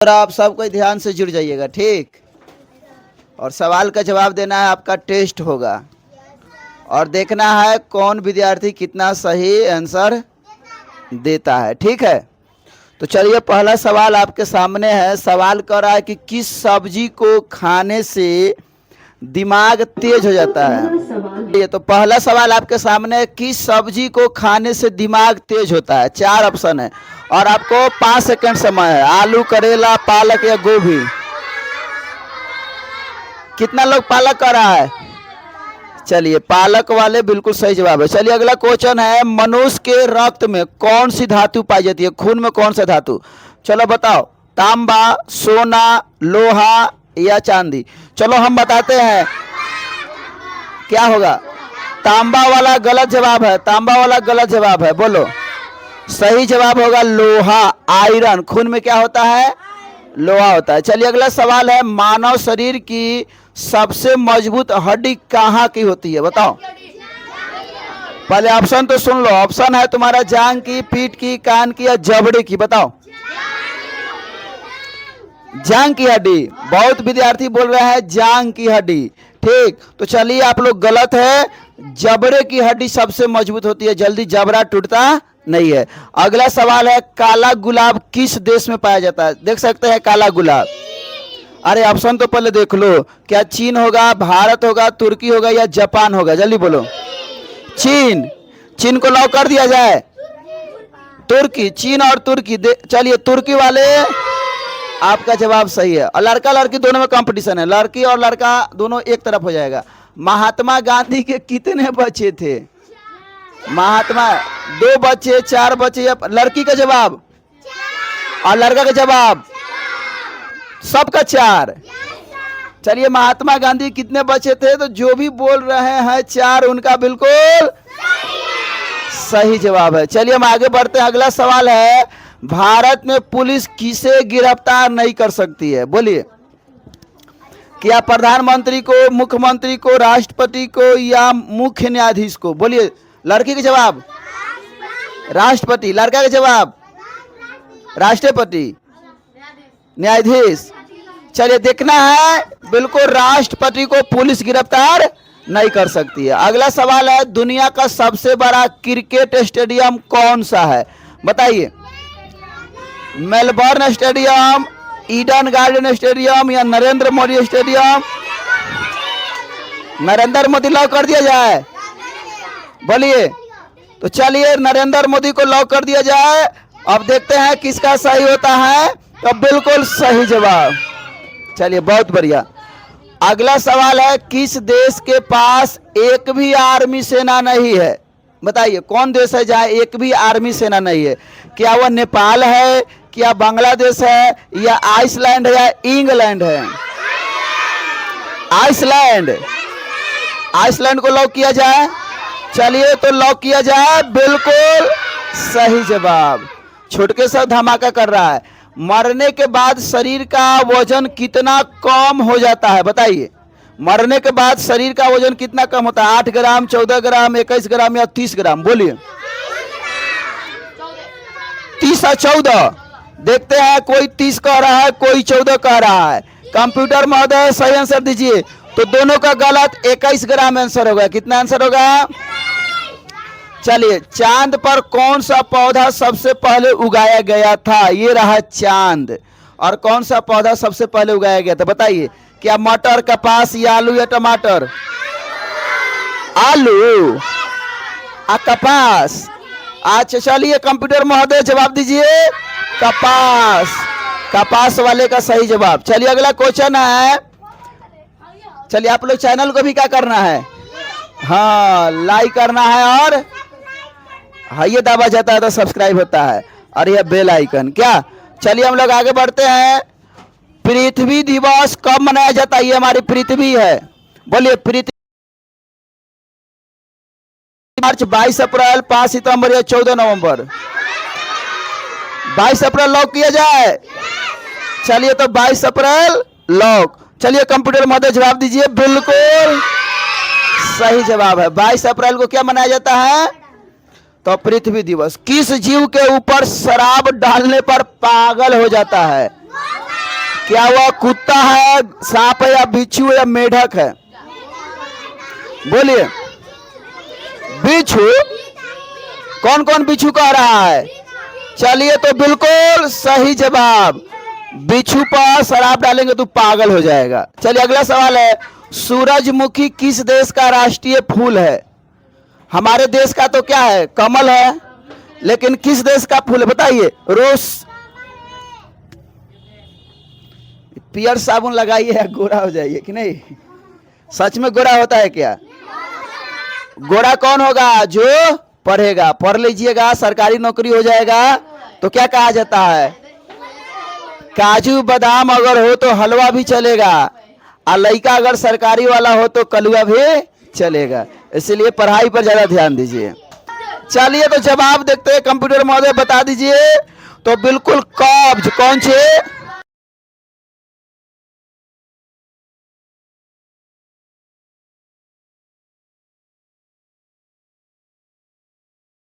और आप सब कोई ध्यान से जुड़ जाइएगा, ठीक। और सवाल का जवाब देना है, आपका टेस्ट होगा और देखना है कौन विद्यार्थी कितना सही आंसर देता है, ठीक है। तो चलिए पहला सवाल आपके सामने है। सवाल कर रहा है कि किस सब्जी को खाने से दिमाग तेज हो जाता है। ये तो पहला सवाल आपके सामने है, किस सब्जी को खाने से दिमाग तेज होता है। 4 ऑप्शन है और आपको 5 सेकंड समय है। आलू, करेला, पालक या गोभी। कितना लोग पालक कर रहा है? चलिए पालक वाले बिल्कुल सही जवाब है। चलिए अगला क्वेश्चन है, मनुष्य के रक्त में कौन सी धातु पाई जाती है? खून में कौन सा धातु? चलो बताओ, तांबा, सोना, लोहा या चांदी। चलो हम बताते हैं क्या होगा। तांबा वाला गलत जवाब है, तांबा वाला गलत जवाब है। बोलो, सही जवाब होगा लोहा, आयरन। खून में क्या होता है? लोहा होता है। चलिए अगला सवाल है, मानव शरीर की सबसे मजबूत हड्डी कहाँ की होती है? बताओ। पहले ऑप्शन तो सुन लो। ऑप्शन है तुम्हारा जांग की, पीठ की, कान की या जबड़े की। बताओ। जांग की हड्डी। बहुत विद्यार्थी बोल रहे हैं जांग की हड्डी, ठीक। तो चलिए आप लोग गलत है, जबड़े की हड्डी सबसे मजबूत होती है, जल्दी जबड़ा टूटता नहीं है। अगला सवाल है, काला गुलाब किस देश में पाया जाता है? देख सकते हैं काला गुलाब। अरे ऑप्शन तो पहले देख लो, क्या चीन होगा, भारत होगा, तुर्की होगा या जापान होगा? जल्दी बोलो। चीन। चीन को लॉक कर दिया जाए। तुर्की, चीन और तुर्की। चलिए तुर्की वाले, आपका जवाब सही है। और लड़का लड़की दोनों में कंपटीशन है, लड़की और लड़का दोनों एक तरफ हो जाएगा। महात्मा गांधी के कितने बच्चे थे? महात्मा 2 बच्चे, 4 बच्चे या लड़की का जवाब और लड़का का जवाब सबका 4। चलिए महात्मा गांधी कितने बच्चे थे? तो जो भी बोल रहे हैं 4, उनका बिल्कुल सही जवाब है। चलिए हम आगे बढ़ते हैं। अगला सवाल है, भारत में पुलिस किसे गिरफ्तार नहीं कर सकती है? बोलिए। क्या प्रधानमंत्री को, मुख्यमंत्री को, राष्ट्रपति को या मुख्य न्यायाधीश को? बोलिए। लड़की का जवाब राष्ट्रपति, लड़का का जवाब राष्ट्रपति, न्यायाधीश। चलिए देखना है, बिल्कुल राष्ट्रपति को पुलिस गिरफ्तार नहीं कर सकती है। अगला सवाल है, दुनिया का सबसे बड़ा क्रिकेट स्टेडियम कौन सा है? बताइए। Melbourne stadium, Eden garden stadium या नरेंद्र मोदी स्टेडियम? नरेंद्र मोदी लॉक कर दिया जाए। बोलिए। तो चलिए नरेंद्र मोदी को लॉक कर दिया जाए। अब देखते हैं किसका सही होता है। तो बिल्कुल सही जवाब। चलिए बहुत बढ़िया। अगला सवाल है, किस देश के पास एक भी आर्मी सेना नहीं है? बताइए कौन देश है जहां एक भी आर्मी सेना नहीं है? क्या वह नेपाल है, क्या बांग्लादेश है या आइसलैंड है या इंग्लैंड है? आइसलैंड। आइसलैंड को लॉक किया जाए। चलिए तो लॉक किया जाए, बिल्कुल सही जवाब। छुटके से धमाका कर रहा है। मरने के बाद शरीर का वजन कितना कम हो जाता है? बताइए। मरने के बाद शरीर का वजन कितना कम होता है? 8 ग्राम, 14 ग्राम, 21 ग्राम या 30 ग्राम? बोलिए। 30 और 14। देखते हैं, कोई 30 कह रहा है, कोई 14 कह रहा है। कंप्यूटर महोदय सही आंसर दीजिए। तो दोनों का गलत, 21 ग्राम आंसर होगा। कितना आंसर होगा? चलिए, चांद पर कौन सा पौधा सबसे पहले उगाया गया था? ये रहा चांद। और कौन सा पौधा सबसे पहले उगाया गया था? बताइए। क्या मटर, कपास या आलू या टमाटर? आलू आ कपास। अच्छा चलिए कंप्यूटर महोदय जवाब दीजिए। कपास। कपास वाले का सही जवाब। चलिए अगला क्वेश्चन है। चलिए आप लोग चैनल को भी क्या करना है? हाँ, लाइक करना है और हाँ ये दबा जाता है तो सब्सक्राइब होता है और यह बेल आइकन। क्या? चलिए हम लोग आगे बढ़ते हैं। पृथ्वी दिवस कब मनाया जाता है? ये हमारी पृथ्वी है। बोलिए। पृथ्वी मार्च, 22 अप्रैल, 5 सितंबर या 14 नवंबर? 22 अप्रैल लॉक किया जाए। चलिए तो 22 अप्रैल लॉक। चलिए कंप्यूटर महोदय जवाब दीजिए। बिल्कुल सही जवाब है। 22 अप्रैल को क्या मनाया जाता है? तो पृथ्वी दिवस। किस जीव के ऊपर शराब डालने पर पागल हो जाता है? क्या वह कुत्ता है, सांप है, या बिच्छू है, या मेढक है? बोलिए। बिच्छू। कौन कौन बिच्छू कह रहा है? चलिए, तो बिल्कुल सही जवाब। बिच्छू पर शराब डालेंगे तो पागल हो जाएगा। चलिए अगला सवाल है, सूरजमुखी किस देश का राष्ट्रीय फूल है? हमारे देश का तो क्या है, कमल है, लेकिन किस देश का फूल है बताइए? रोज पियर साबुन लगाइए या गोरा हो जाइए कि नहीं? सच में गोरा होता है क्या? गोरा कौन होगा? जो पढ़ेगा। पढ़ लीजिएगा, सरकारी नौकरी हो जाएगा तो क्या कहा जाता है? काजू बादाम अगर हो तो हलवा भी चलेगा, और लड़का अगर सरकारी वाला हो तो कलुआ भी चलेगा। इसलिए पढ़ाई पर ज्यादा ध्यान दीजिए। चलिए तो जवाब देखते हैं, कंप्यूटर महोदय बता दीजिए। तो बिल्कुल कब्ज। कौन से?